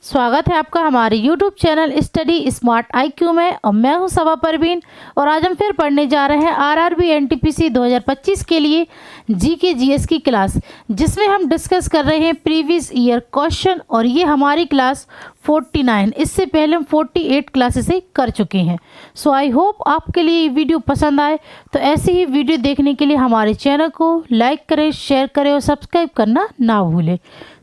स्वागत है आपका हमारे YouTube channel study smart IQ में और मैं हूं सबा परवीन। और आज हम फिर पढ़ने जा रहे हैं RRB NTPC 2025 के लिए GK GS की क्लास, जिसमें हम डिस्कस कर रहे हैं प्रीवियस ईयर क्वेश्चन। और ये हमारी क्लास 49, इससे पहले हम 48 क्लासेस कर चुके हैं। सो आई होप आपके लिए ये वीडियो पसंद आए, तो ऐसी ही वीडियो देखने के लिए हमारे चैनल को लाइक करें, शेयर करें और सब्सक्राइब करना ना भूलें।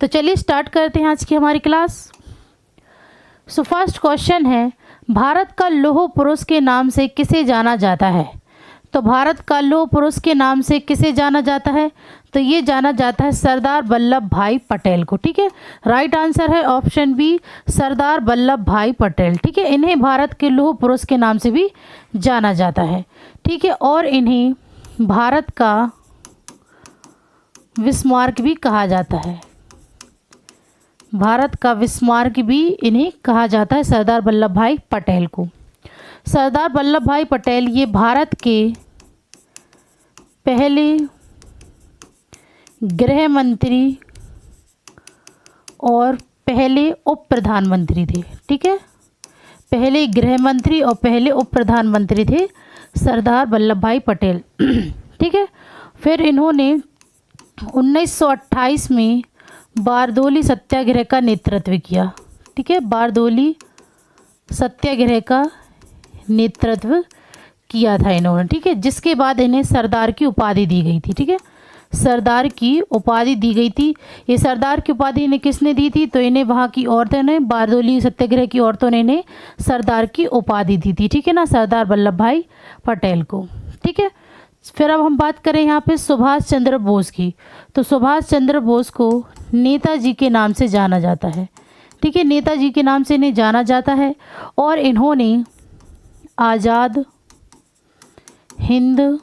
तो चलिए स्टार्ट करते हैं आज की हमारी क्लास। सो फर्स्ट क्वेश्चन है, भारत का लौह पुरुष के नाम से किसे जाना जाता है? तो भारत का लौह पुरुष के नाम से किसे जाना जाता है? तो ये जाना जाता है सरदार वल्लभ भाई पटेल को। ठीक है, राइट आंसर है ऑप्शन बी, सरदार वल्लभ भाई पटेल। ठीक है, इन्हें भारत के लौह पुरुष के नाम से भी जाना जाता है। ठीक है, और इन्हें भारत का बिस्मार्क भी कहा जाता है। भारत का बिस्मार्क भी इन्हें कहा जाता है, सरदार वल्लभ भाई पटेल को। सरदार वल्लभ भाई पटेल ये भारत के पहले गृह मंत्री और पहले उप प्रधानमंत्री थे। ठीक है, पहले गृह मंत्री और पहले उप प्रधानमंत्री थे सरदार वल्लभ भाई पटेल। ठीक है, फिर इन्होंने 1928 में बारदोली सत्याग्रह का नेतृत्व किया। ठीक है, बारदोली सत्याग्रह का नेतृत्व किया था इन्होंने। ठीक है, जिसके बाद इन्हें सरदार की उपाधि दी गई थी। ठीक है, सरदार की उपाधि दी गई थी। ये सरदार की उपाधि इन्हें किसने दी थी? तो इन्हें वहाँ की औरतों ने, बारदोली सत्याग्रह की औरतों ने इन्हें सरदार की उपाधि दी थी। ठीक है ना, सरदार वल्लभ भाई पटेल को। ठीक है, फिर अब हम बात करें यहाँ पे सुभाष चंद्र बोस की। तो सुभाष चंद्र बोस को नेताजी के नाम से जाना जाता है। ठीक है, नेताजी के नाम से इन्हें जाना जाता है। और इन्होंने आज़ाद हिंद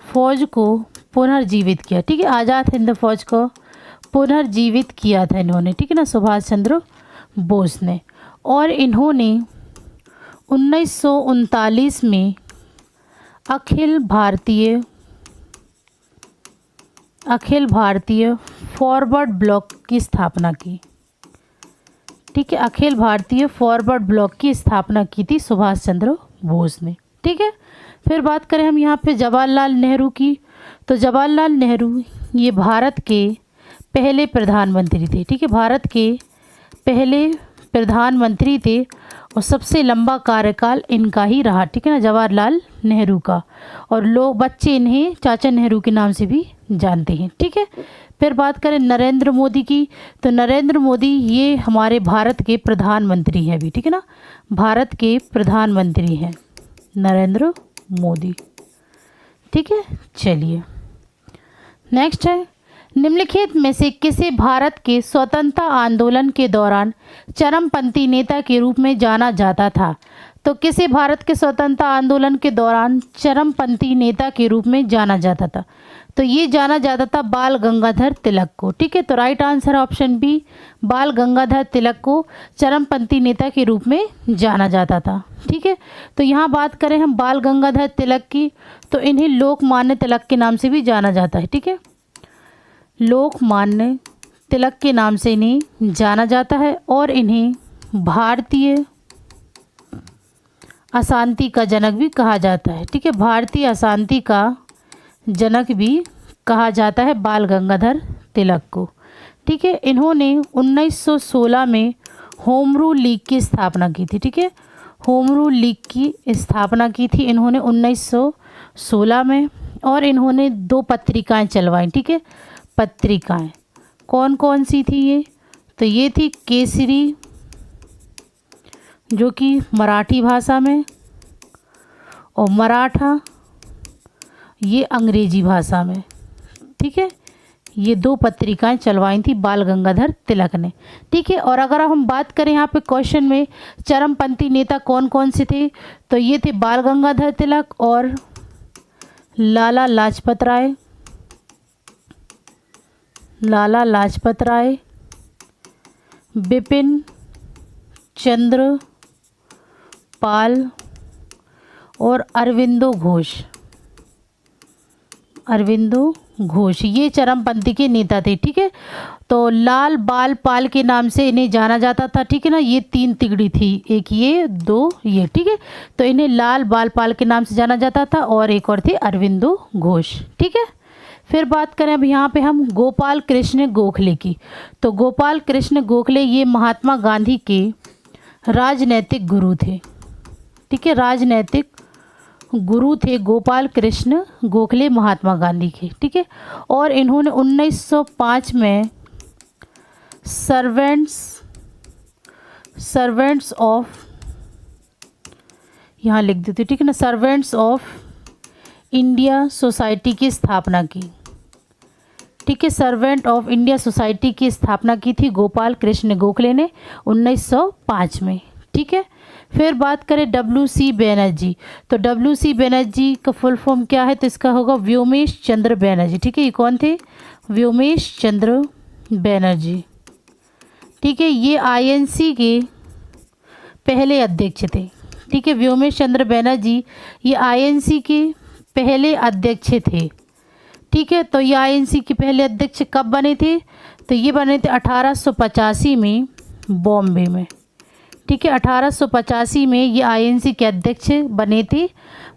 फौज को पुनर्जीवित किया। ठीक है, आज़ाद हिंद फौज को पुनर्जीवित किया था इन्होंने। ठीक है ना, सुभाष चंद्र बोस ने। और इन्होंने 1939 में अखिल भारतीय फॉरवर्ड ब्लॉक की स्थापना की। ठीक है, अखिल भारतीय फॉरवर्ड ब्लॉक की स्थापना की थी सुभाष चंद्र बोस ने। ठीक है, फिर बात करें हम यहाँ पे जवाहरलाल नेहरू की। तो जवाहरलाल नेहरू ये भारत के पहले प्रधानमंत्री थे। ठीक है, भारत के पहले प्रधानमंत्री थे और सबसे लंबा कार्यकाल इनका ही रहा। ठीक है ना, जवाहरलाल नेहरू का। और लोग बच्चे इन्हें चाचा नेहरू के नाम से भी जानते हैं। ठीक है, फिर बात करें नरेंद्र मोदी की। तो नरेंद्र मोदी ये हमारे भारत के प्रधानमंत्री हैं अभी। ठीक है ना, भारत के प्रधानमंत्री हैं नरेंद्र मोदी। ठीक है, चलिए नेक्स्ट है, निम्नलिखित में से किसे भारत के स्वतंत्रता आंदोलन के दौरान चरमपंथी नेता के रूप में जाना जाता था? तो किसे भारत के स्वतंत्रता आंदोलन के दौरान चरमपंथी नेता के रूप में जाना जाता था? तो ये जाना जाता था बाल गंगाधर तिलक को। ठीक है, तो राइट आंसर ऑप्शन बी, बाल गंगाधर तिलक को चरमपंथी नेता के रूप में जाना जाता था। ठीक है, तो यहाँ बात करें हम बाल गंगाधर तिलक की, तो इन्हें लोकमान्य तिलक के नाम से भी जाना जाता है। ठीक है, लोकमान्य तिलक के नाम से इन्हें जाना जाता है। और इन्हें भारतीय अशांति का जनक भी कहा जाता है। ठीक है, भारतीय अशांति का जनक भी कहा जाता है बाल गंगाधर तिलक को। ठीक है, इन्होंने 1916 में होम रूल लीग की स्थापना की थी। ठीक है, होम रूल लीग की स्थापना की थी इन्होंने 1916 में। और इन्होंने 2 पत्रिकाएं चलवाई। ठीक है, पत्रिकाएं कौन कौन सी थी ये? तो ये थी केसरी, जो कि मराठी भाषा में, और मराठा ये अंग्रेजी भाषा में। ठीक है, ये 2 पत्रिकाएं चलवाई थी बाल गंगाधर तिलक ने। ठीक है, और अगर हम बात करें यहाँ पे क्वेश्चन में चरमपंथी नेता कौन कौन से थे, तो ये थे बाल गंगाधर तिलक और लाला लाजपत राय, लाला लाजपत राय, बिपिन चंद्र पाल और अरविंदो घोष। अरविंदो घोष ये चरमपंथी के नेता थे। ठीक है, तो लाल बाल पाल के नाम से इन्हें जाना जाता था, ठीक है ना। ये 3 तिगड़ी थी, एक ये 2 ये, ठीक है। तो इन्हें लाल बाल पाल के नाम से जाना जाता था और एक और थे अरविंदो घोष, ठीक है। फिर बात करें अब यहाँ पे हम गोपाल कृष्ण गोखले की। तो गोपाल कृष्ण गोखले ये महात्मा गांधी के राजनैतिक गुरु थे, ठीक है। राजनैतिक गुरु थे गोपाल कृष्ण गोखले महात्मा गांधी के, ठीक है। और इन्होंने 1905 में सर्वेंट्स ऑफ, यहाँ लिख देते, ठीक है ना, सर्वेंट्स ऑफ इंडिया सोसाइटी की स्थापना की, ठीक है। सर्वेंट ऑफ इंडिया सोसाइटी की स्थापना की थी गोपाल कृष्ण गोखले ने 1905 में, ठीक है। फिर बात करें WC बनर्जी। तो WC बनर्जी का फुल फॉर्म क्या है, तो इसका होगा व्योमेश चंद्र बनर्जी, ठीक है। ये कौन थे, व्योमेश चंद्र बनर्जी, ठीक है। ये INC के पहले अध्यक्ष थे, ठीक है। व्योमेश चंद्र बनर्जी ये INC के पहले अध्यक्ष थे, ठीक है। तो ये INC के पहले अध्यक्ष कब बने थे, तो ये बने थे 1885 में बॉम्बे में, ठीक है। 1885 में ये INC के अध्यक्ष बने थे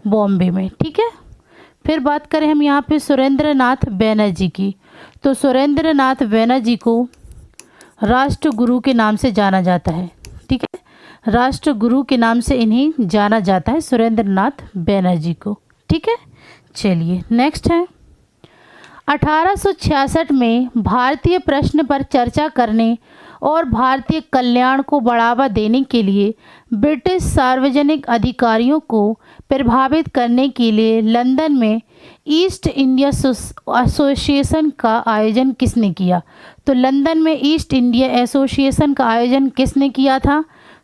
बॉम्बे में, ठीक है। फिर बात करें हम यहाँ पे सुरेंद्र नाथ बनर्जी की। तो सुरेंद्र नाथ बनर्जी को राष्ट्रगुरु के नाम से जाना जाता है, ठीक है। राष्ट्रगुरु के नाम से इन्हें जाना जाता है सुरेंद्र नाथ बनर्जी को, ठीक है। चलिए नेक्स्ट है 1866 में भारतीय प्रश्न पर चर्चा करने और भारतीय कल्याण को बढ़ावा देने के लिए ब्रिटिश सार्वजनिक अधिकारियों को प्रभावित करने के लिए लंदन में ईस्ट इंडिया एसोसिएशन का आयोजन किसने किया। तो लंदन में ईस्ट इंडिया एसोसिएशन का आयोजन किसने किया था,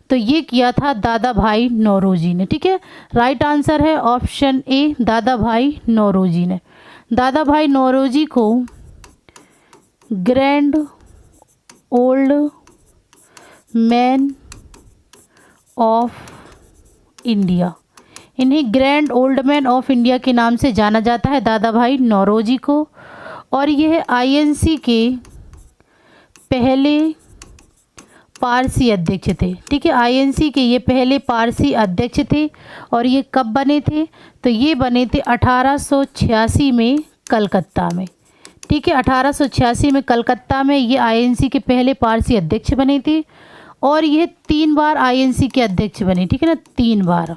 तो ये किया था दादा भाई नौरोजी ने, ठीक है। राइट आंसर है option A Dadabhai Naoroji ने। दादा भाई नौरोजी को grand old man of India, इन्हें grand old man of India के नाम से जाना जाता है दादा भाई नौरोजी को। और यह INC के पहले पारसी अध्यक्ष थे, ठीक है। INC के ये पहले पारसी अध्यक्ष थे और ये कब बने थे, तो ये बने थे 1886 में कलकत्ता में, ठीक है। 1886 में कलकत्ता में ये INC के पहले पारसी अध्यक्ष बने थे और ये 3 बार INC के अध्यक्ष बने, ठीक है ना, 3 बार।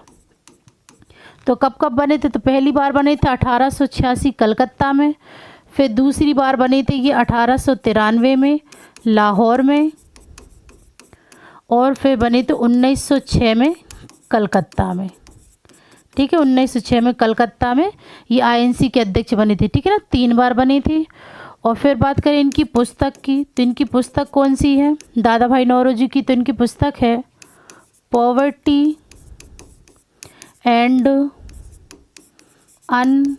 तो कब कब बने थे, तो पहली बार बने थे 1886 कलकत्ता में, फिर दूसरी बार बने थे ये 1893 में लाहौर में, और फिर बने तो 1906 में कलकत्ता में, ठीक है। 1906 में कलकत्ता में ये INC के अध्यक्ष बने थे, ठीक है ना, 3 बार बने थे। और फिर बात करें इनकी पुस्तक की, तो इनकी पुस्तक कौन सी है दादा भाई नौरोजी की, तो इनकी पुस्तक है poverty and un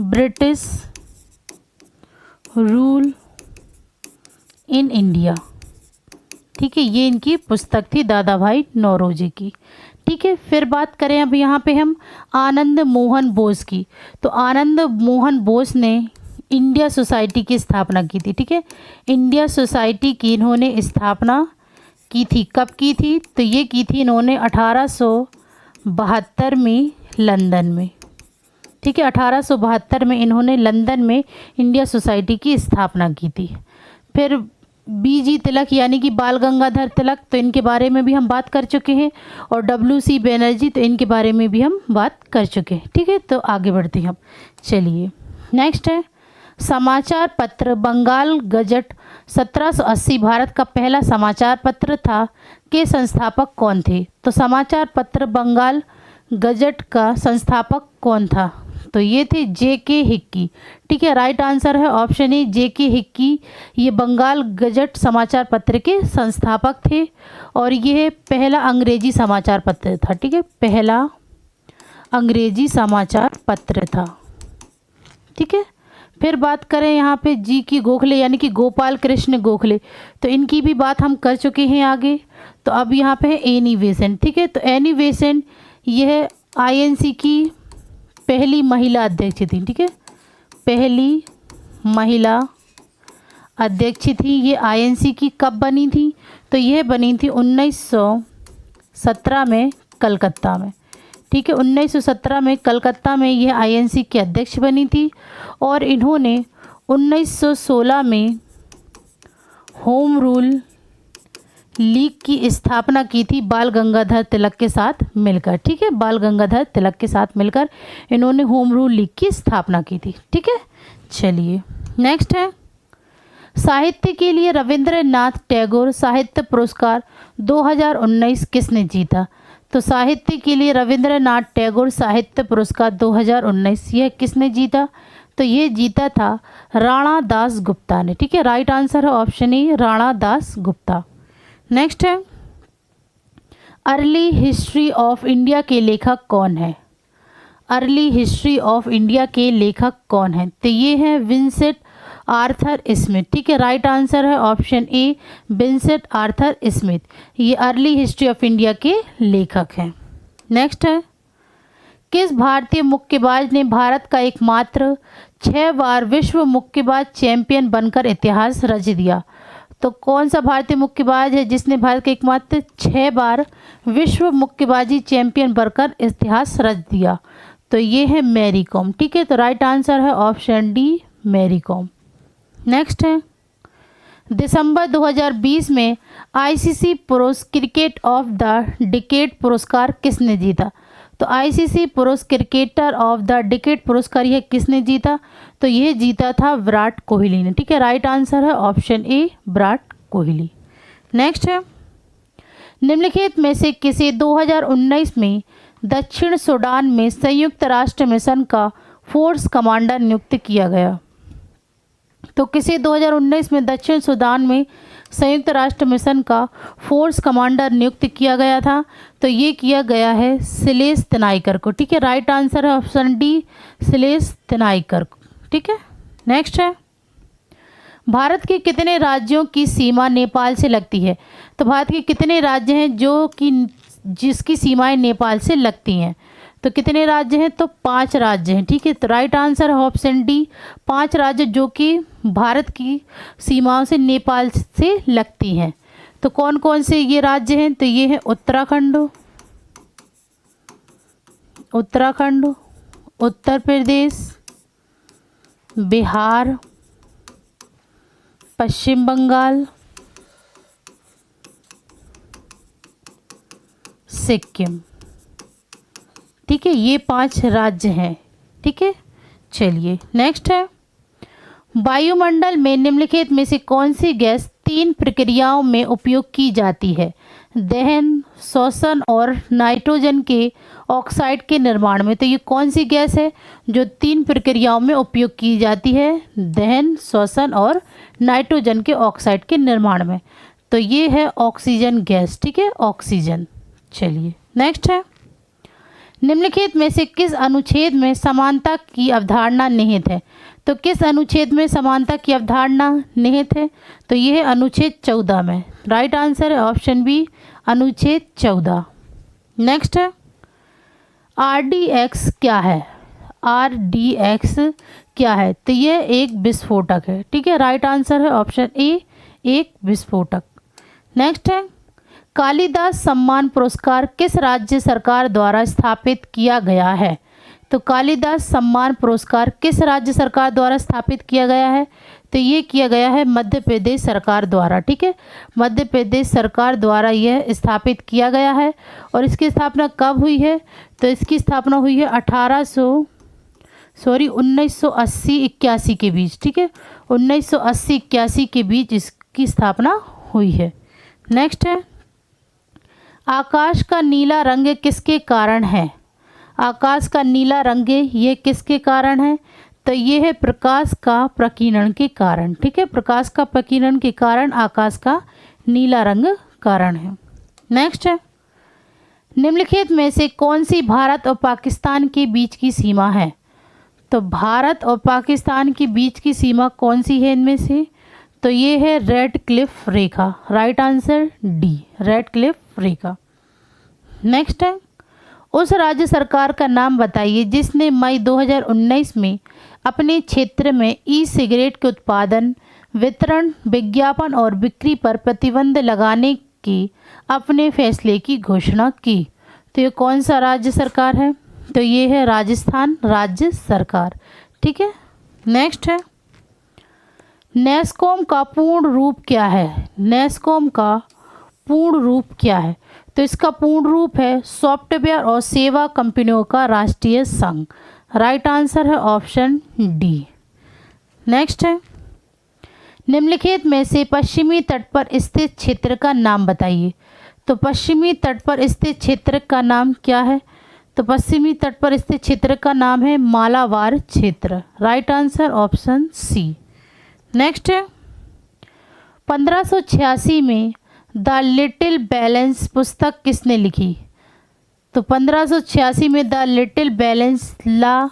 British rule in India, ठीक है। ये इनकी पुस्तक थी दादा भाई नौरोजी की, ठीक है। फिर बात करें अब यहाँ पे हम आनंद मोहन बोस की। तो आनंद मोहन बोस ने इंडिया सोसाइटी की स्थापना की थी, ठीक है। इंडिया सोसाइटी की इन्होंने स्थापना की थी, कब की थी, तो ये की थी इन्होंने 1872 में लंदन में, ठीक है। 1872 में इन्होंने लंदन में इंडिया सोसाइटी की स्थापना की थी। फिर BG तिलक यानी कि बाल गंगाधर तिलक, तो इनके बारे में भी हम बात कर चुके हैं, और WC बनर्जी, तो इनके बारे में भी हम बात कर चुके हैं, ठीक है। तो आगे बढ़ते हैं हम। चलिए नेक्स्ट है समाचार पत्र बंगाल गजट 1780 भारत का पहला समाचार पत्र था, के संस्थापक कौन थे। तो समाचार पत्र बंगाल गजट का संस्थापक कौन था, तो ये थे JK हिक्की, ठीक है। राइट आंसर है ऑप्शन ए JK हिक्की, ये बंगाल गजट समाचार पत्र के संस्थापक थे और यह पहला अंग्रेजी समाचार पत्र था, ठीक है, पहला अंग्रेजी समाचार पत्र था, ठीक है। फिर बात करें यहाँ पे GK गोखले यानी कि गोपाल कृष्ण गोखले, तो इनकी भी बात हम कर चुके हैं आगे। तो अब यहाँ पे है एनी बेसेंट, ठीक है। तो एनी बेसेंट यह INC की पहली महिला अध्यक्ष थी, ठीक है, पहली महिला अध्यक्ष थी। ये आईएनसी की कब बनी थी? तो यह बनी थी 1917 में कलकत्ता में। ठीक है, 1917 में कलकत्ता में यह आईएनसी की अध्यक्ष बनी थी और इन्होंने 1916 में होम रूल लीग की स्थापना की थी बाल गंगाधर तिलक के साथ मिलकर। ठीक है, बाल गंगाधर तिलक के साथ मिलकर इन्होंने होम रूल लीग की स्थापना की थी। ठीक है, चलिए नेक्स्ट है, साहित्य के लिए रविंद्रनाथ टैगोर साहित्य पुरस्कार 2019 किसने जीता? तो साहित्य के लिए रविंद्रनाथ टैगोर साहित्य पुरस्कार 2019 यह किसने जीता? तो ये जीता था राणा दास गुप्ता ने। ठीक है, राइट आंसर है ऑप्शन ए, राणा दास गुप्ता। नेक्स्ट है, अर्ली हिस्ट्री ऑफ इंडिया के लेखक कौन है? अर्ली हिस्ट्री ऑफ इंडिया के लेखक कौन है? तो ये है विंसेंट आर्थर स्मिथ। ठीक है, राइट आंसर है ऑप्शन ए, विंसेंट आर्थर स्मिथ। ये अर्ली हिस्ट्री ऑफ इंडिया के लेखक हैं। नेक्स्ट है, किस भारतीय मुक्केबाज ने भारत का एकमात्र 6 बार विश्व मुक्केबाज चैंपियन बनकर इतिहास रच दिया? तो कौन सा भारतीय मुक्केबाज है जिसने भारत के एकमात्र 6 बार विश्व मुक्केबाजी चैंपियन बनकर इतिहास रच दिया? तो ये है मैरी कॉम। ठीक है, तो राइट आंसर है option D, Mary Kom. Next है, दिसंबर 2020 में आईसीसी पुरुष क्रिकेट ऑफ द डिकेड पुरस्कार किसने जीता? तो आईसीसी पुरुष क्रिकेटर ऑफ द डिकेड पुरस्कार यह किसने जीता? तो यह जीता था विराट कोहली ने। ठीक है, राइट आंसर है ऑप्शन ए, विराट कोहली। नेक्स्ट है, निम्नलिखित में से किसे 2019 में दक्षिण सूडान में संयुक्त राष्ट्र मिशन का फोर्स कमांडर नियुक्त किया गया? तो किसे 2019 में दक्षिण सूडान में संयुक्त राष्ट्र मिशन का फोर्स कमांडर नियुक्त किया गया था? तो ये किया गया है शैलेश तिनाइकर को। ठीक है, राइट आंसर है ऑप्शन डी, शैलेश तिनाइकर को। ठीक है, नेक्स्ट है, भारत के कितने राज्यों की सीमा नेपाल से लगती है? तो भारत के कितने राज्य हैं जो कि जिसकी सीमाएं नेपाल से लगती हैं? तो कितने राज्य हैं? तो 5 राज्य हैं। ठीक है, तो राइट आंसर है ऑप्शन डी, 5 राज्य जो कि भारत की सीमाओं से नेपाल से लगती हैं। तो कौन कौन से ये राज्य हैं? तो ये है उत्तराखंड, उत्तर प्रदेश, बिहार, पश्चिम बंगाल, सिक्किम। ठीक है, ये 5 राज्य हैं। ठीक है, चलिए नेक्स्ट है, वायुमंडल में निम्नलिखित में से कौन सी गैस 3 प्रक्रियाओं में उपयोग की जाती है? दहन, श्वसन और नाइट्रोजन के ऑक्साइड के निर्माण में। तो ये कौन सी गैस है जो 3 प्रक्रियाओं में उपयोग की जाती है? दहन, श्वसन और नाइट्रोजन के ऑक्साइड के निर्माण में। तो ये है ऑक्सीजन गैस। ठीक है, ऑक्सीजन। चलिए नेक्स्ट है, निम्नलिखित में से किस अनुच्छेद में समानता की अवधारणा निहित है? तो किस अनुच्छेद में समानता की अवधारणा निहित है? तो यह है अनुच्छेद 14 में। राइट आंसर है ऑप्शन बी, अनुच्छेद 14। नेक्स्ट है, आरडीएक्स क्या है? आरडीएक्स क्या है? तो यह एक विस्फोटक है। ठीक है, राइट आंसर है ऑप्शन ए, एक विस्फोटक। नेक्स्ट है, कालिदास सम्मान पुरस्कार किस राज्य सरकार द्वारा स्थापित किया गया है? तो कालिदास सम्मान पुरस्कार किस राज्य सरकार द्वारा स्थापित किया गया है? तो ये किया गया है मध्य प्रदेश सरकार द्वारा। ठीक है, मध्य प्रदेश सरकार द्वारा यह स्थापित किया गया है। और इसकी स्थापना कब हुई है? तो इसकी स्थापना हुई है 1980-81 के बीच। ठीक है, 1980-81 के बीच इसकी स्थापना हुई है। नेक्स्ट है, आकाश का नीला रंग किसके कारण है? आकाश का नीला रंग ये किसके कारण है? तो ये है प्रकाश का प्रकीर्णन के कारण। ठीक है, प्रकाश का प्रकीर्णन के कारण आकाश का नीला रंग कारण है। नेक्स्ट है, निम्नलिखित में से कौन सी भारत और पाकिस्तान के बीच की सीमा है? तो भारत और पाकिस्तान के बीच की सीमा कौन सी है इनमें से? तो ये है रेड क्लिफ रेखा। Right answer D, Radcliffe रेखा। नेक्स्ट है, उस राज्य सरकार का नाम बताइए जिसने मई 2019 में अपने क्षेत्र में ई सिगरेट के उत्पादन, वितरण, विज्ञापन और बिक्री पर प्रतिबंध लगाने के अपने फैसले की घोषणा की। तो ये कौन सा राज्य सरकार है? तो ये है राजस्थान राज्य सरकार। ठीक है। नेक्स्ट है, नेस्कॉम का पूर्ण रूप क्या है? नेस्कॉम का पूर्ण रूप क्या है? तो इसका पूर्ण रूप है सॉफ्टवेयर और सेवा कंपनियों का राष्ट्रीय संघ। राइट आंसर है ऑप्शन डी। नेक्स्ट है, निम्नलिखित में से पश्चिमी तट पर स्थित क्षेत्र का नाम बताइए। तो पश्चिमी तट पर स्थित क्षेत्र का नाम क्या है? तो पश्चिमी तट पर स्थित क्षेत्र का नाम है मालाबार क्षेत्र। Right answer option C. Next है, 1586 में द लिटिल बैलेंस पुस्तक किसने लिखी? तो 1586 में द लिटिल बैलेंस ला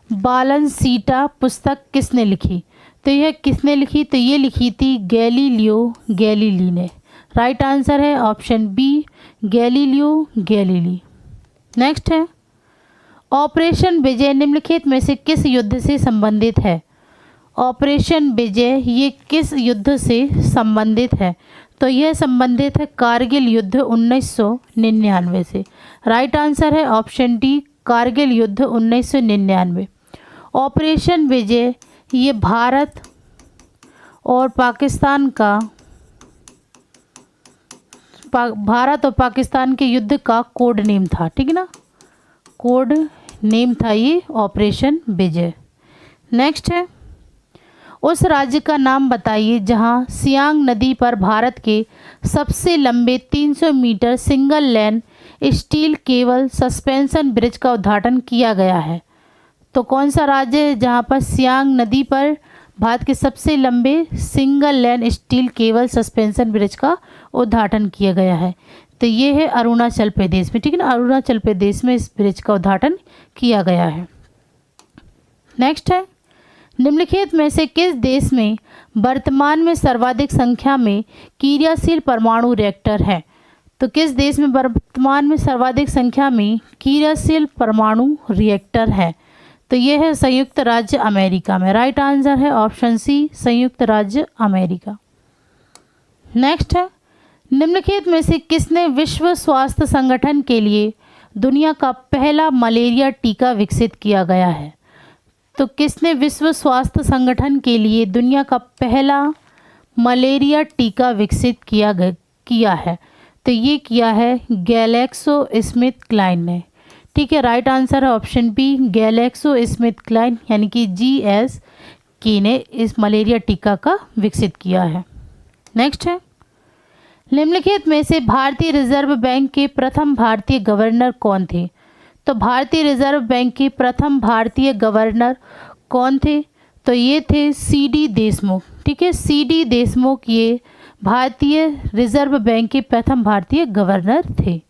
बालनसीटा पुस्तक किसने लिखी? तो यह किसने लिखी? तो ये लिखी थी गैलीलियो गैलीली ने। राइट आंसर है option B, Galileo Galilei. Next है, ऑपरेशन विजय निम्नलिखित में से किस युद्ध से संबंधित है? ऑपरेशन विजय ये किस युद्ध से संबंधित है? तो यह संबंधित है कारगिल युद्ध 1999 से। राइट आंसर है ऑप्शन डी, कारगिल युद्ध 1999। ऑपरेशन विजय ये भारत और पाकिस्तान के युद्ध का कोड नेम था। ठीक है ना, कोड नेम था ये ऑपरेशन विजय। नेक्स्ट है, उस राज्य का नाम बताइए जहां सियांग नदी पर भारत के सबसे लंबे 300 metre single lane steel cable suspension bridge का उद्घाटन किया गया है। तो कौन सा राज्य है जहां पर सियांग नदी पर भारत के सबसे लंबे single lane steel cable suspension bridge का उद्घाटन किया गया है? तो ये है अरुणाचल प्रदेश में। ठीक है ना, अरुणाचल प्रदेश में इस ब्रिज का उद्घाटन किया गया है। नेक्स्ट है, निम्नलिखित में से किस देश में वर्तमान में सर्वाधिक संख्या में क्रियाशील परमाणु रिएक्टर है? तो किस देश में वर्तमान में सर्वाधिक संख्या में क्रियाशील परमाणु रिएक्टर है? तो यह है संयुक्त राज्य अमेरिका में। राइट आंसर है ऑप्शन सी, संयुक्त राज्य अमेरिका। नेक्स्ट है, निम्नलिखित में से किसने विश्व स्वास्थ्य संगठन के लिए दुनिया का पहला मलेरिया टीका विकसित किया गया है? तो किसने विश्व स्वास्थ्य संगठन के लिए दुनिया का पहला मलेरिया टीका विकसित किया है? तो ये किया है गैलेक्सो स्मिथ क्लाइन ने। ठीक है, राइट आंसर है option B, Glaxo Smith Kline यानी कि GSK ने इस मलेरिया टीका का विकसित किया है। नेक्स्ट है, निम्नलिखित में से भारतीय रिजर्व बैंक के प्रथम भारतीय गवर्नर कौन थे? तो भारतीय रिजर्व बैंक के प्रथम भारतीय गवर्नर कौन थे? तो ये थे CD देशमुख। ठीक है, CD देशमुख ये भारतीय रिजर्व बैंक के प्रथम भारतीय गवर्नर थे।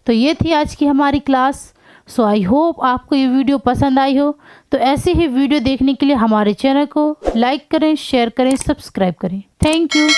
तो ये थी आज की हमारी क्लास। सो आई होप आपको ये वीडियो पसंद आई हो। तो ऐसे ही वीडियो देखने के लिए हमारे चैनल को लाइक करें, शेयर करें, सब्सक्राइब करें। Thank you.